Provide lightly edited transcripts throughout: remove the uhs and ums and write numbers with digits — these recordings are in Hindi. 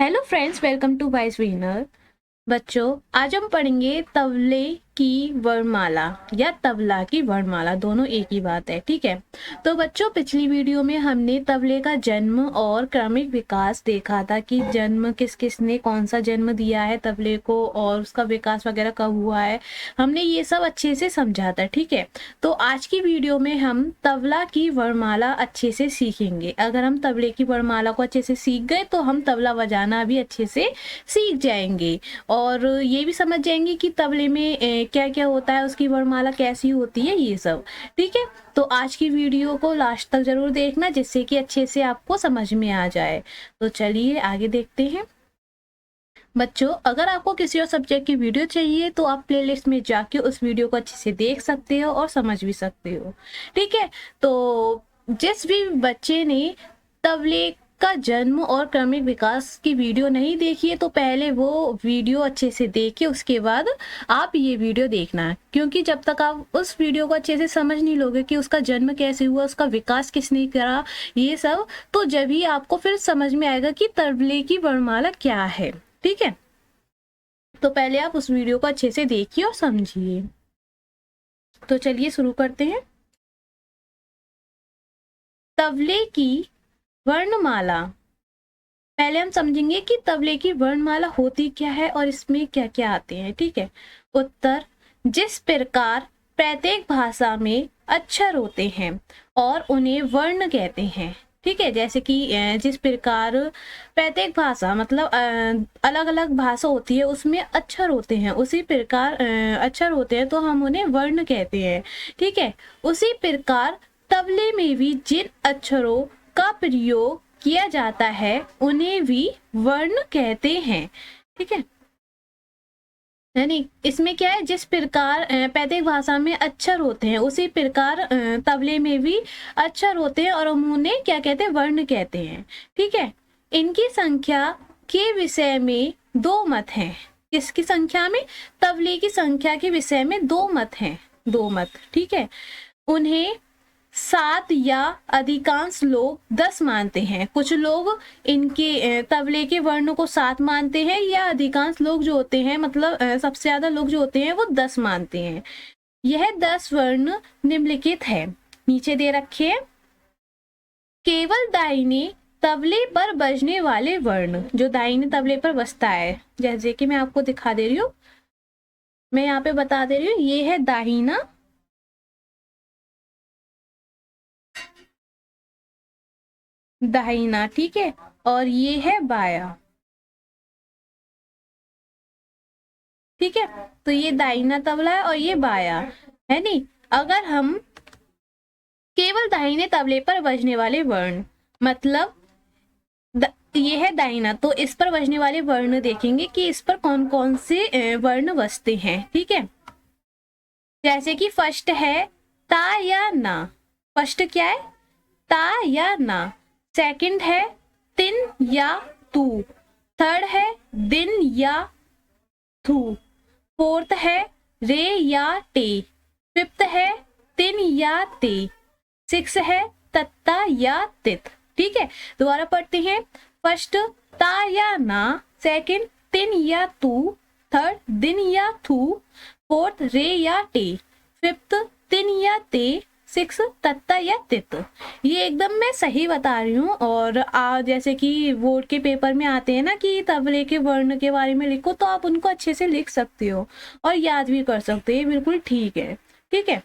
Hello friends, welcome to wise winner. बच्चों, आज हम पढ़ेंगे तबले की वर्णमाला या तबला की वर्णमाला, दोनों एक ही बात है। ठीक है। तो बच्चों, पिछली वीडियो में हमने तबले का जन्म और क्रमिक विकास देखा था कि जन्म किसने कौन सा जन्म दिया है तबले को और उसका विकास वगैरह कब हुआ है। हमने ये सब अच्छे से समझा था। ठीक है। तो आज की वीडियो में हम तबला की वर्णमाला अच्छे से सीखेंगे। अगर हम तबले की वर्णमाला को अच्छे से सीख गए तो हम तबला बजाना भी अच्छे से सीख जाएंगे और ये भी समझ जाएंगे कि तबले में क्या क्या होता है, उसकी वर्णमाला कैसी होती है, ये सब। ठीक है। तो आज की वीडियो को लास्ट तक जरूर देखना जिससे कि अच्छे से आपको समझ में आ जाए। तो चलिए आगे देखते हैं। बच्चों, अगर आपको किसी और सब्जेक्ट की वीडियो चाहिए तो आप प्लेलिस्ट में जाके उस वीडियो को अच्छे से देख सकते हो और समझ भी सकते हो। ठीक है। तो जिस भी बच्चे ने तबले का जन्म और क्रमिक विकास की वीडियो नहीं देखी है तो पहले वो वीडियो अच्छे से देखिए, उसके बाद आप ये वीडियो देखना। क्योंकि जब तक आप उस वीडियो को अच्छे से समझ नहीं लोगे कि उसका जन्म कैसे हुआ, उसका विकास किसने करा, ये सब, तो जब ही आपको फिर समझ में आएगा कि तबले की वर्णमाला क्या है। ठीक है। तो पहले आप उस वीडियो को अच्छे से देखिए और समझिए। तो चलिए शुरू करते हैं। तबले की वर्णमाला। पहले हम समझेंगे कि तबले की वर्णमाला होती क्या है और इसमें क्या क्या आते हैं। ठीक है। उत्तर, जिस प्रकार प्रत्येक भाषा में अक्षर होते हैं और उन्हें वर्ण कहते हैं। ठीक है। जैसे कि जिस प्रकार प्रत्येक भाषा मतलब अलग अलग भाषा होती है, उसमें अक्षर होते हैं, उसी प्रकार अक्षर होते हैं तो हम उन्हें वर्ण कहते हैं। ठीक है। उसी प्रकार तबले में भी जिन अक्षरों का प्रयोग किया जाता है उन्हें भी वर्ण कहते हैं। ठीक है। यानी इसमें क्या है, जिस प्रकार प्रत्येक भाषा में अक्षर होते हैं उसी प्रकार तबले में भी अक्षर होते हैं और हम उन्हें क्या कहते हैं, वर्ण कहते हैं। ठीक है। इनकी संख्या के विषय में दो मत हैं। किसकी संख्या में? तबले की संख्या के विषय में दो मत हैं, दो मत। ठीक है। उन्हें 7 या अधिकांश लोग 10 मानते हैं। कुछ लोग इनके तबले के वर्ण को 7 मानते हैं या अधिकांश लोग जो होते हैं मतलब सबसे ज्यादा लोग जो होते हैं वो 10 मानते हैं। यह 10 वर्ण निम्नलिखित है, नीचे दे रखे हैं। केवल दाहिने तबले पर बजने वाले वर्ण, जो दाहिने तबले पर बजता है, जैसे कि मैं आपको दिखा दे रही हूँ, मैं यहाँ पे बता दे रही हूँ, ये है दाहिना, दाहिना। ठीक है। और ये है बाया। ठीक है। तो ये दाहिना तबला है और ये बाया है। नहीं, अगर हम केवल दाहिने तबले पर बजने वाले वर्ण मतलब ये है दाहिना, तो इस पर बजने वाले वर्ण देखेंगे कि इस पर कौन कौन से वर्ण बजते हैं। ठीक है। जैसे कि फर्स्ट है ता या ना। फर्स्ट क्या है? ता या ना। सेकंड है तिन या तू। थर्ड है दिन या थू। फोर्थ है रे या टे। फिफ्थ है तिन या ते। सिक्स है तत्ता या तित। ठीक है। दोबारा पढ़ते हैं। फर्स्ट ता या ना, सेकंड तिन या तू, थर्ड दिन या थू, फोर्थ रे या टे, फिफ्थ तिन या ते, सिक्स तत्ता या तित। ये एकदम मैं सही बता रही हूँ। और जैसे कि बोर्ड के पेपर में आते हैं ना कि तबले के वर्ण के बारे में लिखो, तो आप उनको अच्छे से लिख सकते हो और याद भी कर सकते हो। ये बिल्कुल ठीक है। ठीक है।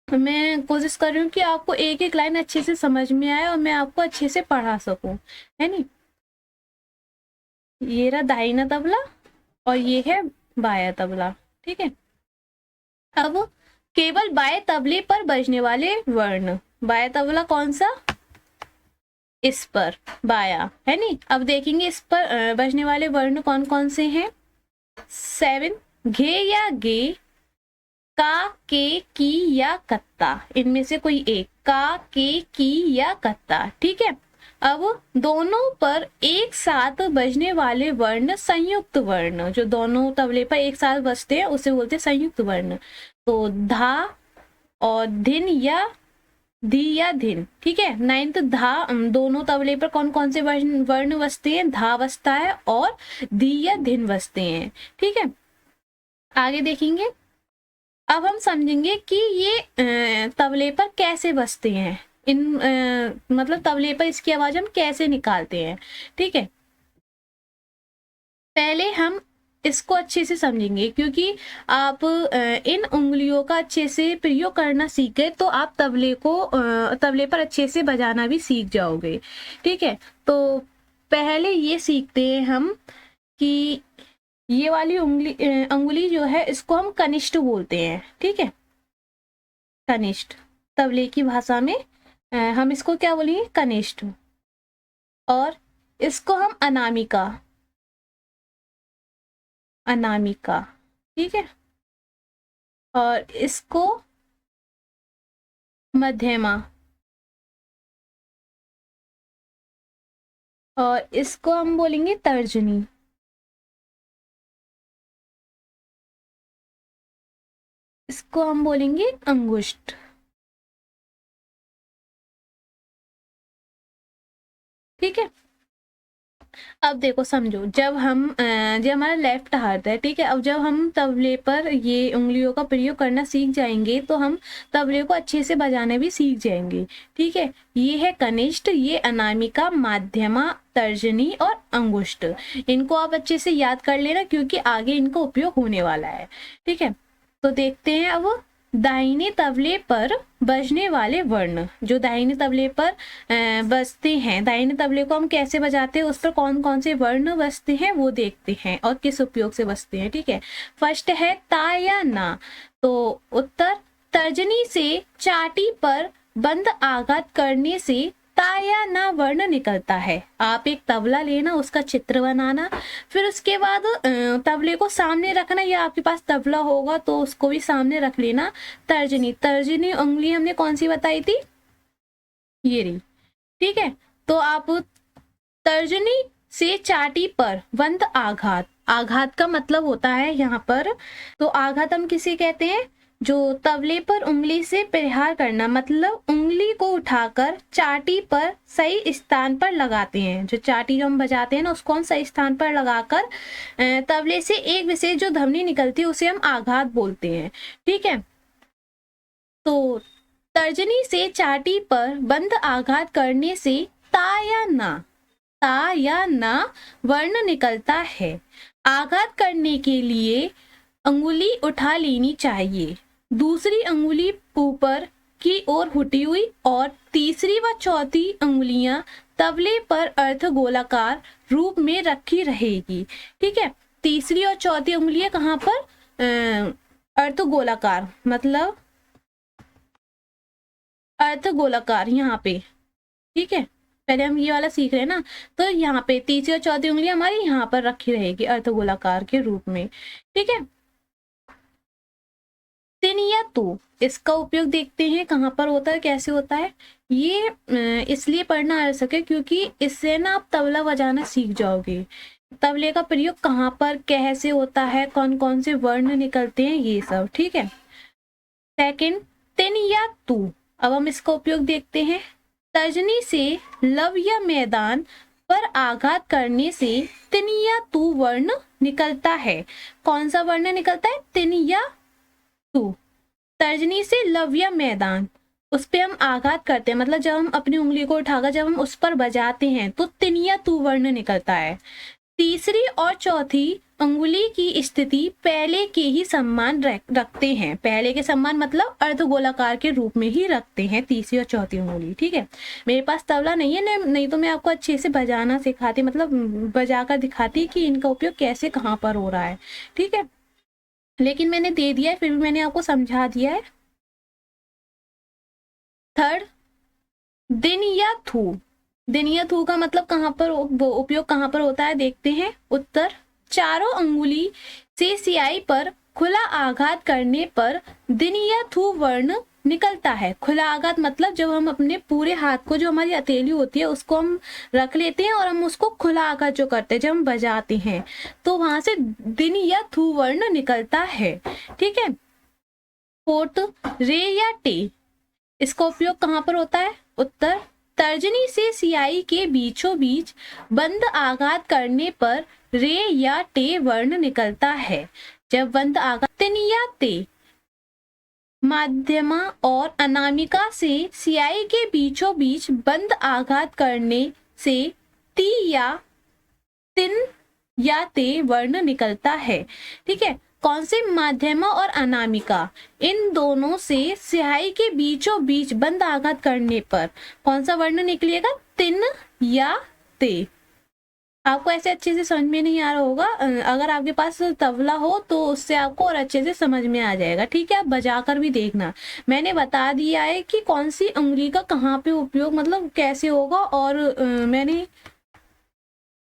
मैं कोशिश कर रही हूँ कि आपको एक एक लाइन अच्छे से समझ में आए और मैं आपको अच्छे से पढ़ा सकूं, है नहीं। ये रहा दाहिना तबला और ये है बाया तबला। ठीक है। अब केवल बाएं तबले पर बजने वाले वर्ण। बाया तबला कौन सा? इस पर, बाया, है नहीं। अब देखेंगे इस पर बजने वाले वर्ण कौन कौन से हैं। 7 घे या गे, का, के, की या कत्ता। इनमें से कोई एक, का, के, की या कत्ता। ठीक है। अब दोनों पर एक साथ बजने वाले वर्ण संयुक्त वर्ण, जो दोनों तबले पर एक साथ बजते हैं उसे बोलते हैं संयुक्त वर्ण। तो धा और धिन या धी या धिन, ठीक है। 9th धा, दोनों तबले पर कौन कौन से वर्ण बजते हैं, धा बजता है और धी या धिन बजते हैं, ठीक है। आगे देखेंगे, अब हम समझेंगे कि ये तबले पर कैसे बजते हैं, मतलब तबले पर इसकी आवाज हम कैसे निकालते हैं, ठीक है। पहले हम इसको अच्छे से समझेंगे, क्योंकि आप इन उंगलियों का अच्छे से प्रयोग करना सीख गए तो आप तबले पर अच्छे से बजाना भी सीख जाओगे, ठीक है। तो पहले ये सीखते हैं हम कि ये वाली अंगुली जो है इसको हम कनिष्ठ बोलते हैं, ठीक है। कनिष्ठ, तबले की भाषा में हम इसको क्या बोलेंगे, कनिष्ठ। और इसको हम अनामिका, अनामिका, ठीक है। और इसको मध्यमा, और इसको हम बोलेंगे तर्जनी, इसको हम बोलेंगे अंगुष्ठ, ठीक है। अब देखो समझो, जब हमारा लेफ्ट हाथ है, ठीक है। अब जब हम तबले पर ये उंगलियों का प्रयोग करना सीख जाएंगे तो हम तबले को अच्छे से बजाने भी सीख जाएंगे, ठीक है। ये है कनिष्ठ, ये अनामिका, माध्यमा, तर्जनी और अंगुष्ठ। इनको आप अच्छे से याद कर लेना क्योंकि आगे इनका उपयोग होने वाला है, ठीक है। तो देखते हैं अब दाहिने तबले पर बजने वाले वर्ण, जो दाहिने तबले पर बजते हैं, दाहिने तबले को हम कैसे बजाते हैं, उस पर कौन कौन से वर्ण बजते हैं वो देखते हैं और किस उपयोग से बजते हैं, ठीक है। फर्स्ट है ता या ना। तो उत्तर, तर्जनी से चाटी पर बंद आघात करने से ता या ना वर्ण निकलता है। आप एक तबला लेना, उसका चित्र बनाना, फिर उसके बाद तबले को सामने रखना, या आपके पास तबला होगा तो उसको भी सामने रख लेना। तर्जनी, तर्जनी उंगली हमने कौन सी बताई थी, ये रही, ठीक है। तो आप तर्जनी से चाटी पर बंद आघात, आघात का मतलब होता है यहाँ पर, तो आघात हम किसे कहते हैं, जो तबले पर उंगली से प्रहार करना, मतलब उंगली को उठाकर चाटी पर सही स्थान पर लगाते हैं। जो चाटी जो हम बजाते हैं ना, उसको हम सही स्थान पर लगाकर तबले से एक विशेष जो ध्वनि निकलती है उसे हम आघात बोलते हैं, ठीक है। तो तर्जनी से चाटी पर बंद आघात करने से ता या ना वर्ण निकलता है। आघात करने के लिए अंगुली उठा लेनी चाहिए, दूसरी अंगुली ऊपर की ओर उठी हुई और तीसरी व चौथी अंगुलियां तबले पर अर्ध गोलाकार रूप में रखी रहेगी, ठीक है। तीसरी और चौथी उंगलियां कहाँ पर, अर्ध गोलाकार, मतलब अर्ध गोलाकार यहाँ पे, ठीक है। पहले हम ये वाला सीख रहे हैं ना, तो यहाँ पे तीसरी और चौथी उंगली हमारी यहाँ पर रखी रहेगी अर्ध गोलाकार के रूप में, ठीक है। तिन या तू, इसका उपयोग देखते हैं कहाँ पर होता है, कैसे होता है। ये इसलिए पढ़ना आवश्यक है क्योंकि इससे ना आप तबला बजाना सीख जाओगे। तबले का प्रयोग कहाँ पर कैसे होता है, कौन कौन से वर्ण निकलते हैं, ये सब, ठीक है। सेकंड, तिन या तू, अब हम इसका उपयोग देखते हैं। तर्जनी से लव या मैदान पर आघात करने से तिन या तू वर्ण निकलता है। कौन सा वर्ण निकलता है, तिन या तू। तर्जनी से लव या मैदान, उस पे हम आघात करते हैं, मतलब जब हम अपनी उंगली को उठाकर जब हम उस पर बजाते हैं तो तिन या तू वर्ण निकलता है। तीसरी और चौथी अंगुली की स्थिति पहले के ही समान रखते हैं, पहले के समान मतलब अर्धगोलाकार के रूप में ही रखते हैं तीसरी और चौथी अंगुली, ठीक है। मेरे पास तबला नहीं है, नहीं तो मैं आपको अच्छे से बजाना सिखाती, मतलब बजाकर दिखाती कि इनका उपयोग कैसे कहाँ पर हो रहा है, ठीक है। लेकिन मैंने दे दिया है, फिर भी मैंने आपको समझा दिया है। थर्ड, दिन या थू, दिन या थू का मतलब कहाँ पर, उपयोग कहाँ पर होता है, देखते हैं। उत्तर, चारों अंगुली से सियाई पर खुला आघात करने पर दिन या थू वर्ण निकलता है। खुला आघात मतलब जब हम अपने पूरे हाथ को, जो हमारी हथेली होती है उसको हम रख लेते हैं और हम उसको खुला आघात जो करते हैं जब हम बजाते हैं, तो वहां से दिन या थू वर्ण निकलता है, ठीक है। फोर्थ, रे या टे, इसका उपयोग कहाँ पर होता है? उत्तर, तर्जनी से सियाई के बीचों बीच बंद आघात करने पर रे या टे वर्ण निकलता है। जब बंद आघात तिन या ते माध्यमा और अनामिका से सियाई के बीचों बीच बंद आघात करने से ती या तिन या ते वर्ण निकलता है। ठीक है, कौन से? माध्यमा और अनामिका, इन दोनों से सियाई के बीचों बीच बंद आघात करने पर कौन सा वर्ण निकलेगा? तिन या ते। आपको ऐसे अच्छे से समझ में नहीं आ रहा होगा, अगर आपके पास तबला हो तो उससे आपको और अच्छे से समझ में आ जाएगा। ठीक है, आप बजा कर भी देखना। मैंने बता दिया है कि कौन सी उंगली का कहाँ पे उपयोग मतलब कैसे होगा, और मैंने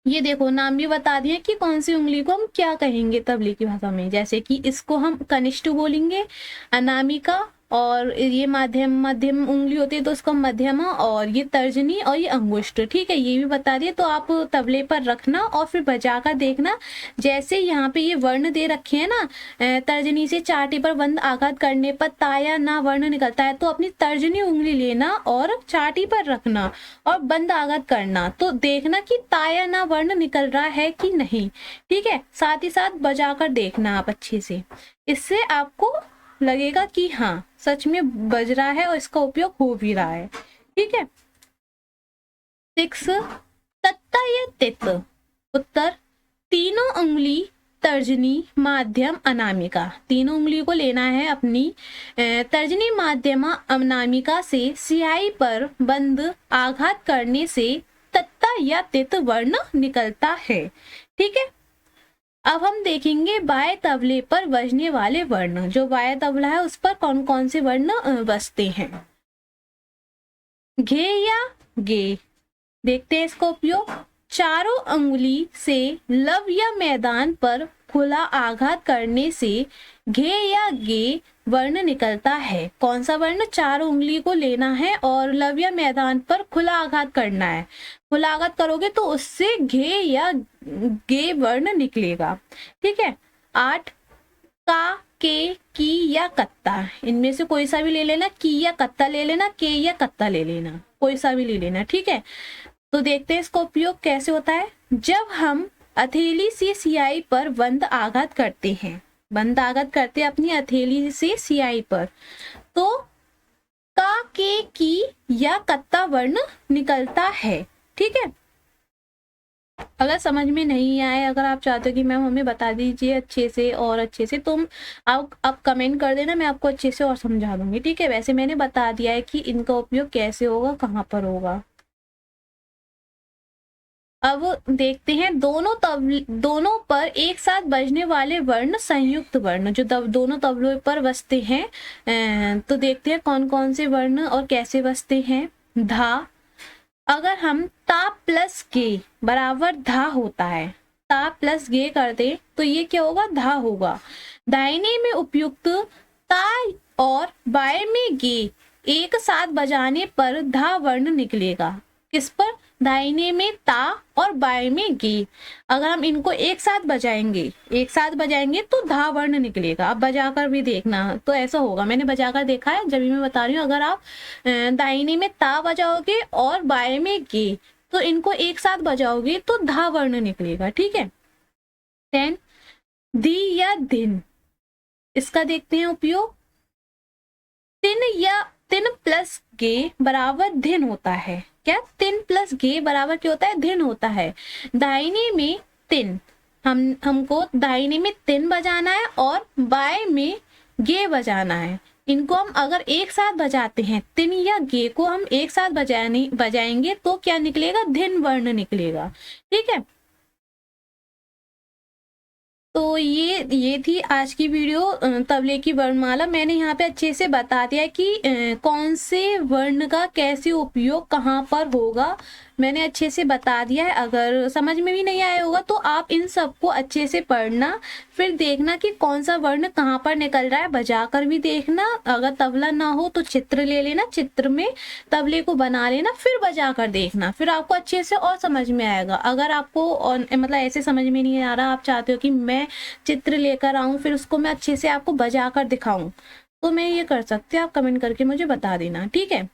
ये देखो नाम भी बता दिया कि कौन सी उंगली को हम क्या कहेंगे तबले की भाषा में। जैसे कि इसको हम कनिष्ठ बोलेंगे, अनामिका, और ये मध्यम उंगली होती है तो उसको मध्यमा, और ये तर्जनी और ये अंगुष्ठ। ठीक है, ये भी बता दिए। तो आप तबले पर रखना और फिर बजाकर देखना। जैसे यहाँ पे ये वर्ण दे रखे हैं ना, तर्जनी से चाटी पर बंद आघात करने पर ता या ना वर्ण निकलता है, तो अपनी तर्जनी उंगली लेना और चाटी पर रखना और बंद आघात करना, तो देखना कि ता या ना वर्ण निकल रहा है कि नहीं। ठीक है, साथ ही साथ बजाकर देखना आप अच्छे से, इससे आपको लगेगा कि हाँ सच में बज रहा है और इसका उपयोग हो भी रहा है। ठीक है। 6 तत्ता या तित। उत्तर, तीनों उंगली तर्जनी, माध्यम, अनामिका, तीनों उंगली को लेना है अपनी तर्जनी, माध्यमा, अनामिका से सियाई पर बंद आघात करने से तत्ता या तित वर्ण निकलता है। ठीक है, अब हम देखेंगे बाएं तबले पर बजने वाले वर्ण। जो बाएं तबला है उस पर कौन कौन से वर्ण बजते हैं। घे या गे, देखते हैं इसका उपयोग। चारों अंगुली से लव या मैदान पर खुला आघात करने से घे या गे वर्ण निकलता है। कौन सा वर्ण? चारों उंगली को लेना है और लव या मैदान पर खुला आघात करना है। खुला आघात करोगे तो उससे घे या गे वर्ण निकलेगा। ठीक है। 8 का, के, की या कत्ता, इनमें से कोई सा भी ले लेना। की या कत्ता ले लेना, के या कत्ता ले लेना, कोई सा भी ले लेना। ठीक है, तो देखते हैं इसका उपयोग कैसे होता है। जब हम हथेली से सियाई पर बंद आघात करते हैं, बंद आघात करते हैं अपनी हथेली से सियाई पर, तो का, के, की या कत्ता वर्ण निकलता है। ठीक है, अगर समझ में नहीं आए, अगर आप चाहते हो कि मैम हमें बता दीजिए अच्छे से और अच्छे से, तुम आप कमेंट कर देना, मैं आपको अच्छे से और समझा दूंगी। ठीक है, वैसे मैंने बता दिया है कि इनका उपयोग कैसे होगा, कहाँ पर होगा। अब देखते हैं दोनों पर एक साथ बजने वाले वर्ण संयुक्त वर्ण, जो दोनों तबलों पर बजते हैं। तो देखते हैं कौन कौन से वर्ण और कैसे बजते हैं। धा, अगर हम ता प्लस गे बराबर धा होता है, ता प्लस गे कर दे तो ये क्या होगा? धा होगा। दाहिने में उपयुक्त ता और बाएं में गे एक साथ बजाने पर धा वर्ण निकलेगा। किस पर? दाहिने में ता और बाएं में गे। अगर हम इनको एक साथ बजाएंगे तो धा वर्ण निकलेगा। आप बजाकर भी देखना, तो ऐसा होगा। मैंने बजाकर देखा है, जब भी मैं बता रही हूँ। अगर आप दाहिने में ता बजाओगे और बाएं में गे, तो इनको एक साथ बजाओगे तो धा वर्ण निकलेगा। ठीक है। 10 दी या दिन, इसका देखते हैं उपयोग। तिन प्लस गे बराबर धिन होता है। क्या? तिन प्लस गे बराबर क्या होता है? धिन होता है। दाहिने में तिन, हमको दाहिने में तिन बजाना है और बाएं में गे बजाना है। इनको हम अगर एक साथ बजाते हैं, तिन या गे को हम एक साथ बजाएंगे तो क्या निकलेगा? धिन वर्ण निकलेगा। ठीक है, तो ये थी आज की वीडियो तबले की वर्णमाला। मैंने यहाँ पे अच्छे से बता दिया कि कौन से वर्ण का कैसे उपयोग कहाँ पर होगा, मैंने अच्छे से बता दिया है। अगर समझ में भी नहीं आया होगा तो आप इन सबको अच्छे से पढ़ना, फिर देखना कि कौन सा वर्ण कहाँ पर निकल रहा है, बजा कर भी देखना। अगर तबला ना हो तो चित्र ले लेना, चित्र में तबले को बना लेना, फिर बजा कर देखना, फिर आपको अच्छे से और समझ में आएगा। अगर आपको मतलब ऐसे समझ में नहीं आ रहा, आप चाहते हो कि मैं चित्र लेकर आऊं फिर उसको मैं अच्छे से आपको बजा कर दिखाऊं, तो मैं ये कर सकती हूँ, आप कमेंट करके मुझे बता देना, ठीक है।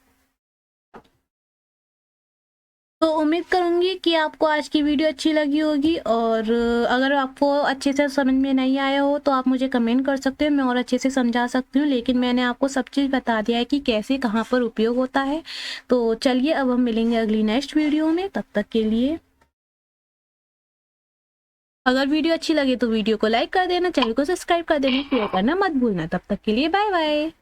तो उम्मीद करूंगी कि आपको आज की वीडियो अच्छी लगी होगी, और अगर आपको अच्छे से समझ में नहीं आया हो तो आप मुझे कमेंट कर सकते हो, मैं और अच्छे से समझा सकती हूँ। लेकिन मैंने आपको सब चीज़ बता दिया है कि कैसे कहाँ पर उपयोग होता है। तो चलिए अब हम मिलेंगे अगली नेक्स्ट वीडियो में, तब तक के लिए अगर वीडियो अच्छी लगे तो वीडियो को लाइक कर देना, चैनल को सब्सक्राइब कर देना, शेयर करना मत भूलना। तब तक के लिए बाय बाय।